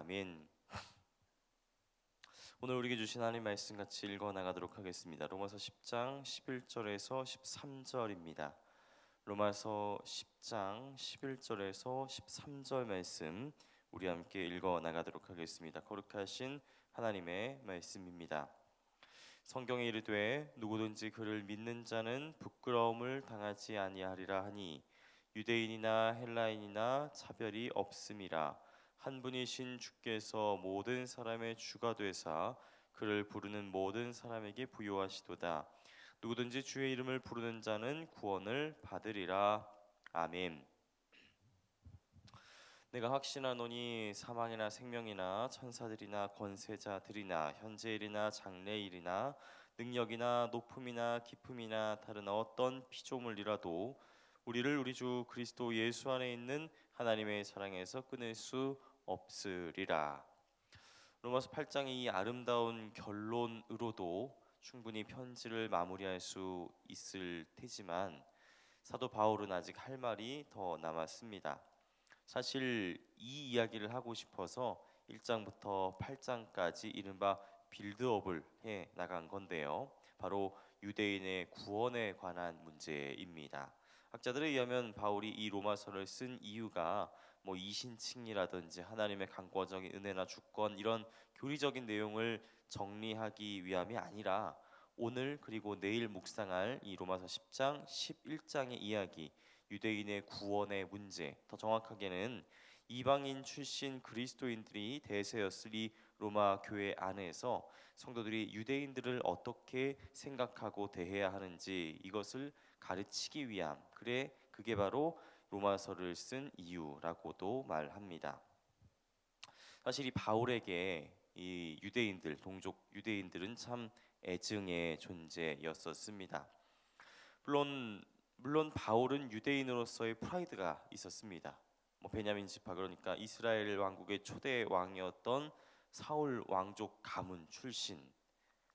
아멘. 오늘 우리에게 주신 하나님 말씀 같이 읽어 나가도록 하겠습니다. 로마서 10장 11절에서 13절입니다. 로마서 10장 11절에서 13절 말씀 우리 함께 읽어 나가도록 하겠습니다. 거룩하신 하나님의 말씀입니다. 성경에 이르되 누구든지 그를 믿는 자는 부끄러움을 당하지 아니하리라 하니 유대인이나 헬라인이나 차별이 없음이라. 한 분이신 주께서 모든 사람의 주가 되사 그를 부르는 모든 사람에게 부요하시도다. 누구든지 주의 이름을 부르는 자는 구원을 받으리라. 아멘. 내가 확신하노니 사망이나 생명이나 천사들이나 권세자들이나 현재일이나 장래일이나 능력이나 높음이나 깊음이나 다른 어떤 피조물이라도 우리를 우리 주 그리스도 예수 안에 있는 하나님의 사랑에서 끊을 수 없으리라. 로마서 8장의 이 아름다운 결론으로도 충분히 편지를 마무리할 수 있을 테지만 사도 바울은 아직 할 말이 더 남았습니다. 사실 이 이야기를 하고 싶어서 1장부터 8장까지 이른바 빌드업을 해 나간 건데요. 바로 유대인의 구원에 관한 문제입니다. 학자들에 의하면 바울이 이 로마서를 쓴 이유가 이신칭이라든지 하나님의 강권적인 은혜나 주권 이런 교리적인 내용을 정리하기 위함이 아니라 오늘 그리고 내일 묵상할 이 로마서 10장, 11장의 이야기, 유대인의 구원의 문제, 더 정확하게는 이방인 출신 그리스도인들이 대세였을 이 로마 교회 안에서 성도들이 유대인들을 어떻게 생각하고 대해야 하는지 이것을 가르치기 위함, 그게 바로 로마서를 쓴 이유라고도 말합니다. 사실 이 바울에게 이 유대인들, 동족 유대인들은 참 애증의 존재였었습니다. 물론 바울은 유대인으로서의 프라이드가 있었습니다. 베냐민 지파, 그러니까 이스라엘 왕국의 초대 왕이었던 사울 왕족 가문 출신,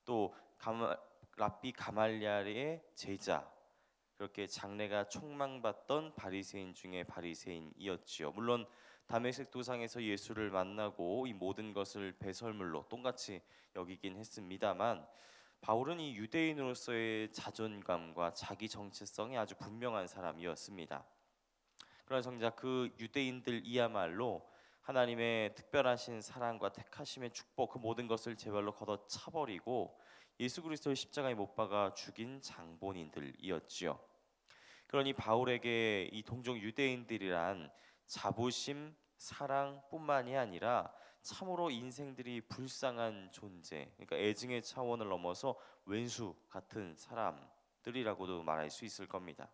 또 랍비 가말리엘의 제자, 그렇게 장래가 촉망받던 바리새인 중에 바리새인이었지요. 물론 다메섹 도상에서 예수를 만나고 이 모든 것을 배설물로 똑같이 여기긴 했습니다만 바울은 이 유대인으로서의 자존감과 자기 정체성이 아주 분명한 사람이었습니다. 그러나 정작 그 유대인들이야말로 하나님의 특별하신 사랑과 택하심의 축복, 그 모든 것을 제발로 걷어차버리고 예수 그리스도의 십자가에 못 박아 죽인 장본인들이었지요. 그러니 바울에게 이 동족 유대인들이란 자부심, 사랑뿐만이 아니라 참으로 인생들이 불쌍한 존재, 그러니까 애증의 차원을 넘어서 왼수 같은 사람들이라고도 말할 수 있을 겁니다.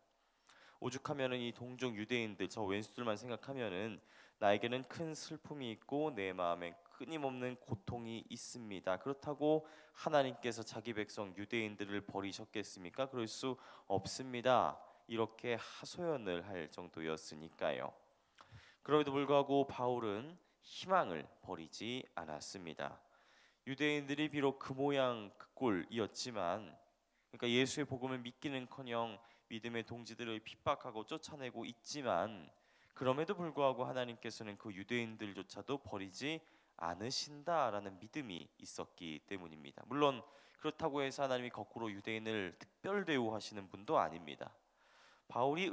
오죽하면은 이 동족 유대인들, 저 왼수들만 생각하면은 나에게는 큰 슬픔이 있고 내 마음에 끊임없는 고통이 있습니다. 그렇다고 하나님께서 자기 백성 유대인들을 버리셨겠습니까? 그럴 수 없습니다. 이렇게 하소연을 할 정도였으니까요. 그럼에도 불구하고 바울은 희망을 버리지 않았습니다. 유대인들이 비록 그 모양 그 꼴이었지만, 그러니까 예수의 복음을 믿기는커녕 믿음의 동지들을 핍박하고 쫓아내고 있지만, 그럼에도 불구하고 하나님께서는 그 유대인들조차도 버리지 않으신다라는 믿음이 있었기 때문입니다. 물론 그렇다고 해서 하나님이 거꾸로 유대인을 특별 대우하시는 분도 아닙니다. 바울이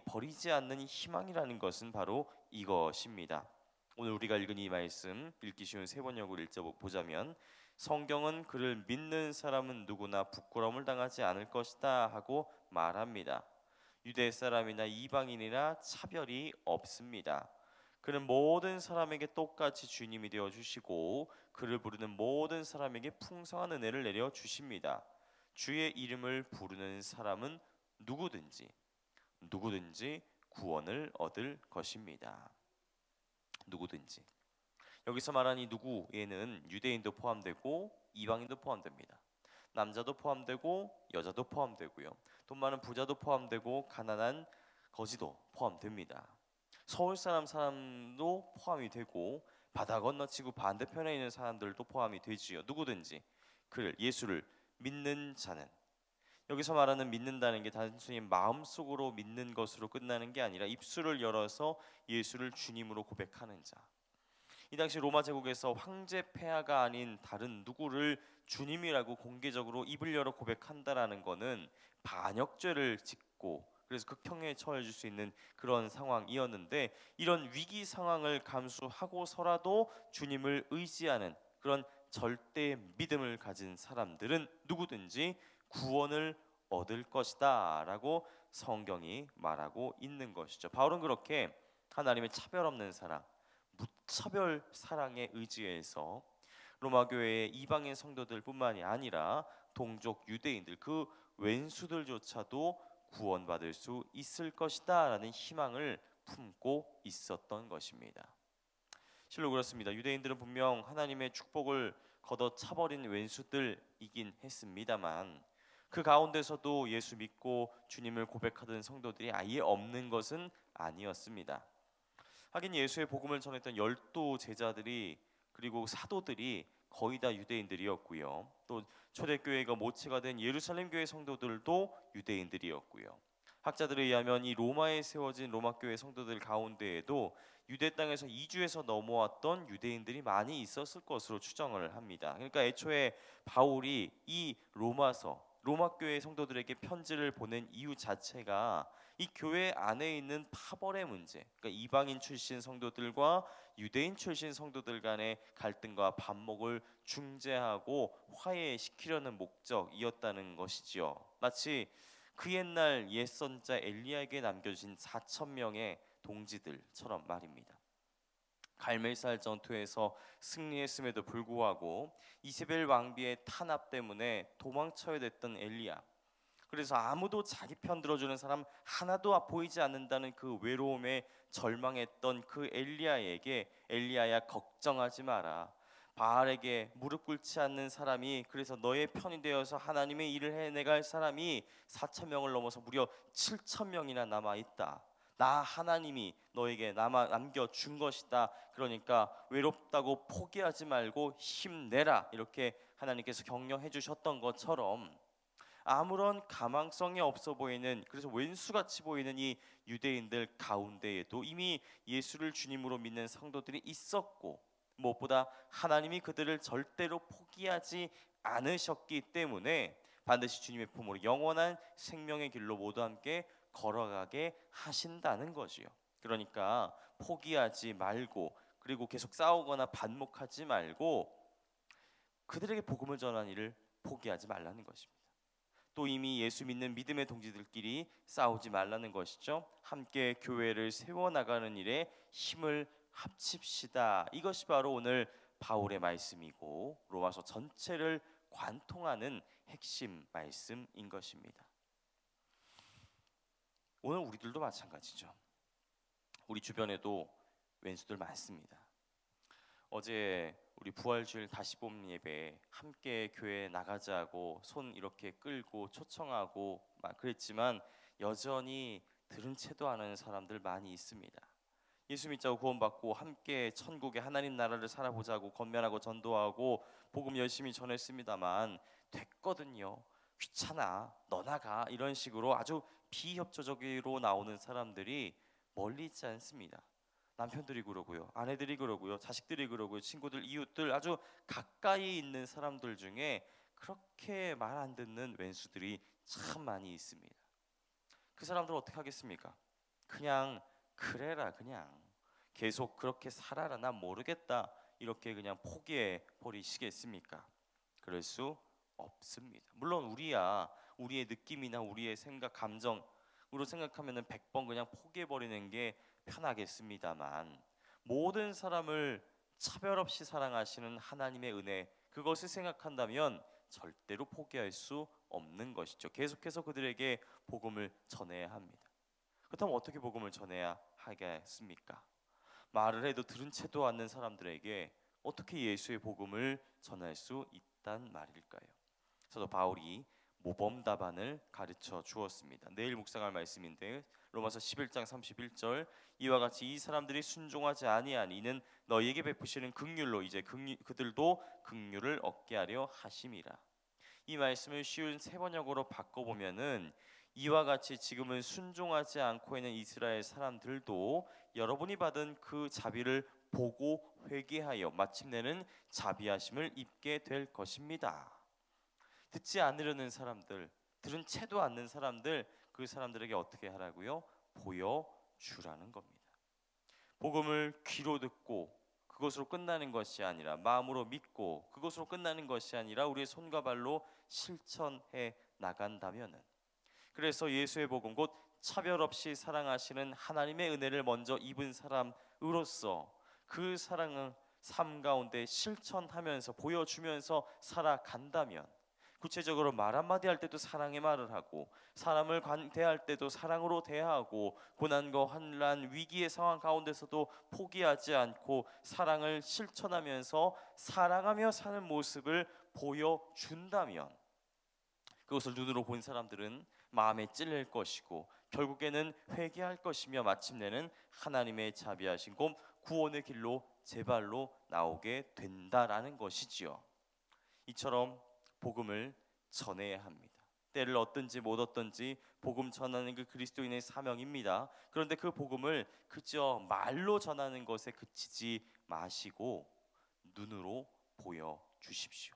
버리지 않는 희망이라는 것은 바로 이것입니다. 오늘 우리가 읽은 이 말씀 읽기 쉬운 세 번역을 읽어보자면, 성경은 그를 믿는 사람은 누구나 부끄러움을 당하지 않을 것이다 하고 말합니다. 유대 사람이나 이방인이나 차별이 없습니다. 그는 모든 사람에게 똑같이 주님이 되어 주시고 그를 부르는 모든 사람에게 풍성한 은혜를 내려 주십니다. 주의 이름을 부르는 사람은 누구든지 구원을 얻을 것입니다. 누구든지. 여기서 말한 이 누구에는 유대인도 포함되고 이방인도 포함됩니다. 남자도 포함되고 여자도 포함되고요. 돈 많은 부자도 포함되고 가난한 거지도 포함됩니다. 서울 사람도 포함이 되고 바다 건너치고 반대편에 있는 사람들도 포함이 되지요. 누구든지 그를, 예수를 믿는 자는, 여기서 말하는 믿는다는 게 단순히 마음속으로 믿는 것으로 끝나는 게 아니라 입술을 열어서 예수를 주님으로 고백하는 자, 이 당시 로마 제국에서 황제 폐하가 아닌 다른 누구를 주님이라고 공개적으로 입을 열어 고백한다라는 거는 반역죄를 짓고 그래서 극형에 처해질 수 있는 그런 상황이었는데, 이런 위기 상황을 감수하고서라도 주님을 의지하는 그런 절대의 믿음을 가진 사람들은 누구든지 구원을 얻을 것이다라고 성경이 말하고 있는 것이죠. 바울은 그렇게 하나님의 차별 없는 사랑, 무차별 사랑에 의지해서 로마 교회의 이방인 성도들뿐만이 아니라 동족 유대인들, 그 왼수들조차도 구원받을 수 있을 것이다라는 희망을 품고 있었던 것입니다. 실로 그렇습니다. 유대인들은 분명 하나님의 축복을 걷어차버린 왼수들이긴 했습니다만, 그 가운데서도 예수 믿고 주님을 고백하던 성도들이 아예 없는 것은 아니었습니다. 하긴 예수의 복음을 전했던 12 제자들이 그리고 사도들이 거의 다 유대인들이었고요. 또 초대교회가 모체가 된 예루살렘 교회 성도들도 유대인들이었고요. 학자들에 의하면 이 로마에 세워진 로마 교회 성도들 가운데에도 유대 땅에서 이주해서 넘어왔던 유대인들이 많이 있었을 것으로 추정을 합니다. 그러니까 애초에 바울이 이 로마 교회 성도들에게 편지를 보낸 이유 자체가 이 교회 안에 있는 파벌의 문제, 그러니까 이방인 출신 성도들과 유대인 출신 성도들 간의 갈등과 반목을 중재하고 화해시키려는 목적이었다는 것이지요. 마치 그 옛날 옛 선자 엘리야에게 남겨진 4천 명의 동지들처럼 말입니다. 갈멜살 전투에서 승리했음에도 불구하고 이세벨 왕비의 탄압 때문에 도망쳐야 됐던 엘리야, 그래서 아무도 자기 편 들어주는 사람 하나도 보이지 않는다는 그 외로움에 절망했던 그 엘리야에게 엘리야야 걱정하지 마라, 바알에게 무릎 꿇지 않는 사람이, 그래서 너의 편이 되어서 하나님의 일을 해내갈 사람이 4천 명을 넘어서 무려 7천 명이나 남아 있다. 나 하나님이 너에게 남겨준 것이다. 그러니까 외롭다고 포기하지 말고 힘내라, 이렇게 하나님께서 격려해 주셨던 것처럼 아무런 가망성이 없어 보이는, 그래서 왼수같이 보이는 이 유대인들 가운데에도 이미 예수를 주님으로 믿는 성도들이 있었고, 무엇보다 하나님이 그들을 절대로 포기하지 않으셨기 때문에 반드시 주님의 품으로 영원한 생명의 길로 모두 함께 걸어가게 하신다는 거지요. 그러니까 포기하지 말고, 그리고 계속 싸우거나 반목하지 말고 그들에게 복음을 전하는 일을 포기하지 말라는 것입니다. 또 이미 예수 믿는 믿음의 동지들끼리 싸우지 말라는 것이죠. 함께 교회를 세워나가는 일에 힘을 합칩시다. 이것이 바로 오늘 바울의 말씀이고 로마서 전체를 관통하는 핵심 말씀인 것입니다. 오늘 우리들도 마찬가지죠. 우리 주변에도 왼수들 많습니다. 어제 우리 부활주일 다시 봄 예배 함께 교회에 나가자고 손 이렇게 끌고 초청하고 막 그랬지만 여전히 들은 채도 안 하는 사람들 많이 있습니다. 예수 믿자고 구원받고 함께 천국의 하나님 나라를 살아보자고 건면하고 전도하고 복음 열심히 전했습니다만 됐거든요. 귀찮아, 너나 가, 이런 식으로 아주 비협조적으로 나오는 사람들이 멀리 있지 않습니다. 남편들이 그러고요, 아내들이 그러고요, 자식들이 그러고요, 친구들, 이웃들, 아주 가까이 있는 사람들 중에 그렇게 말 안 듣는 왼수들이 참 많이 있습니다. 그 사람들은 어떻게 하겠습니까? 그냥 그래라, 그냥 계속 그렇게 살아라, 난 모르겠다, 이렇게 그냥 포기해 버리시겠습니까? 그럴 수 없습니다. 물론 우리의 느낌이나 우리의 생각, 감정으로 생각하면은 100번 그냥 포기해 버리는 게 편하겠습니다만, 모든 사람을 차별 없이 사랑하시는 하나님의 은혜, 그것을 생각한다면 절대로 포기할 수 없는 것이죠. 계속해서 그들에게 복음을 전해야 합니다. 그렇다면 어떻게 복음을 전해야 하겠습니까? 말을 해도 들은 채도 않는 사람들에게 어떻게 예수의 복음을 전할 수 있단 말일까요? 사도 바울이 모범 답안을 가르쳐 주었습니다. 내일 묵상할 말씀인데 로마서 11장 31절, 이와 같이 이 사람들이 순종하지 아니하니 이는 너희에게 베푸시는 긍휼로 이제 그들도 긍휼을 얻게 하려 하심이라. 이 말씀을 쉬운 세 번역으로 바꿔보면은 이와 같이 지금은 순종하지 않고 있는 이스라엘 사람들도 여러분이 받은 그 자비를 보고 회개하여 마침내는 자비하심을 입게 될 것입니다. 듣지 않으려는 사람들, 들은 채도 않는 사람들, 그 사람들에게 어떻게 하라고요? 보여주라는 겁니다. 복음을 귀로 듣고 그것으로 끝나는 것이 아니라, 마음으로 믿고 그것으로 끝나는 것이 아니라 우리의 손과 발로 실천해 나간다면은, 그래서 예수의 복음, 곧 차별 없이 사랑하시는 하나님의 은혜를 먼저 입은 사람으로서 그 사랑을 삶 가운데 실천하면서 보여주면서 살아간다면, 구체적으로 말 한마디 할 때도 사랑의 말을 하고, 사람을 대할 때도 사랑으로 대하고, 고난과 환난 위기의 상황 가운데서도 포기하지 않고 사랑을 실천하면서 사랑하며 사는 모습을 보여준다면, 그것을 눈으로 본 사람들은 마음에 찔릴 것이고 결국에는 회개할 것이며 마침내는 하나님의 자비하신 곧 구원의 길로 제발로 나오게 된다라는 것이지요. 이처럼 복음을 전해야 합니다. 때를 얻든지 못 얻든지 복음 전하는 그 그리스도인의 사명입니다. 그런데 그 복음을 그저 말로 전하는 것에 그치지 마시고 눈으로 보여주십시오.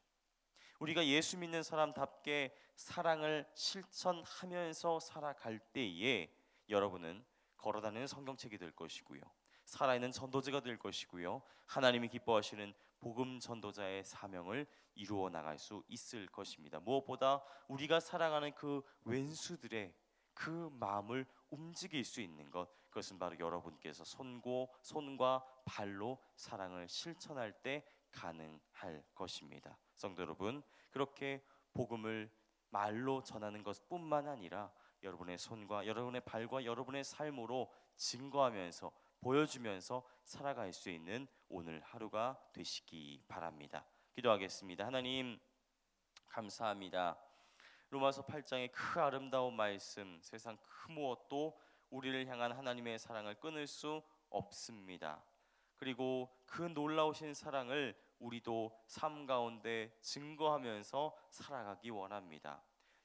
우리가 예수 믿는 사람답게 사랑을 실천하면서 살아갈 때에 여러분은 걸어다니는 성경책이 될 것이고요, 살아있는 전도자가 될 것이고요, 하나님이 기뻐하시는 복음 전도자의 사명을 이루어 나갈 수 있을 것입니다. 무엇보다 우리가 사랑하는 그 왼수들의 그 마음을 움직일 수 있는 것, 그것은 바로 여러분께서 손과 발로 사랑을 실천할 때 가능할 것입니다. 성도 여러분, 그렇게 복음을 말로 전하는 것뿐만 아니라 여러분의 손과 여러분의 발과 여러분의 삶으로 증거하면서 보여주면서 살아갈 수 있는 오늘 하루가 되시기 바랍니다. 기도하겠습니다. 하나님 감사합니다. 로마서 8장의 그 아름다운 말씀, 세상 그 무엇도 우리를 향한 하나님의 사랑을 끊을 수 없습니다. 그리고 그 놀라우신 사랑을 우리도 삶 가운데 증거하면서 살아가기 원합니다.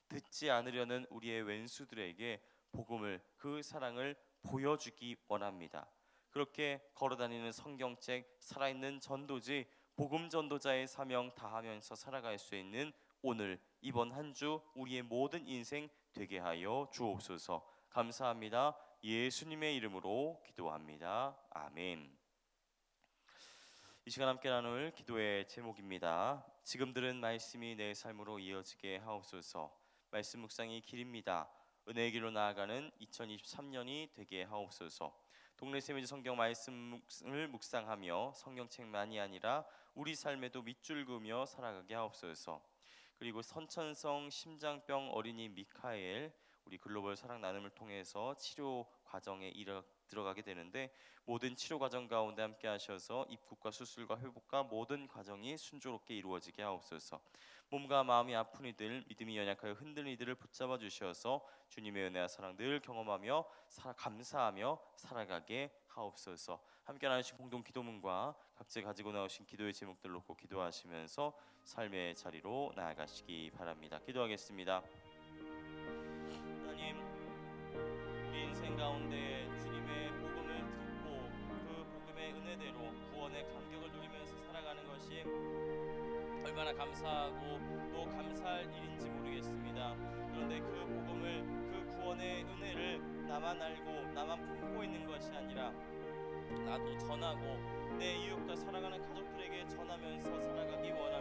듣지 않으려는 우리의 왼수들에게 복음을, 그 사랑을 보여주기 원합니다. 그렇게 걸어다니는 성경책, 살아있는 전도지, 복음 전도자의 사명 다하면서 살아갈 수 있는 오늘, 이번 한 주 우리의 모든 인생 되게 하여 주옵소서. 감사합니다. 예수님의 이름으로 기도합니다. 아멘. 이 시간 함께 나눌 기도의 제목입니다. 지금 들은 말씀이 내 삶으로 이어지게 하옵소서. 말씀 묵상이 길입니다. 은혜의 길로 나아가는 2023년이 되게 하옵소서. 동네 세미지 성경 말씀을 묵상하며 성경책만이 아니라 우리 삶에도 밑줄 그으며 살아가게 하옵소서. 그리고 선천성 심장병 어린이 미카엘, 우리 글로벌 사랑 나눔을 통해서 치료 과정에 들어가게 되는데, 모든 치료 과정 가운데 함께 하셔서 입국과 수술과 회복과 모든 과정이 순조롭게 이루어지게 하옵소서. 몸과 마음이 아픈 이들, 믿음이 연약하여 흔들린 이들을 붙잡아 주셔서 주님의 은혜와 사랑 늘 경험하며 감사하며 살아가게 하옵소서. 함께 나누신 공동 기도문과 각자 가지고 나오신 기도의 제목들 놓고 기도하시면서 삶의 자리로 나아가시기 바랍니다. 기도하겠습니다. 하나님, 우리 인생 가운데 주님의 복음을 듣고 그 복음의 은혜대로 구원의 감격을 누리면서 살아가는 것이 얼마나 감사하고 또 감사할 일인지 모르겠습니다. 그런데 그 복음을, 그 구원의 은혜를 나만 알고 나만 품고 있는 것이 아니라 나도 전하고 내 이웃과 사랑하는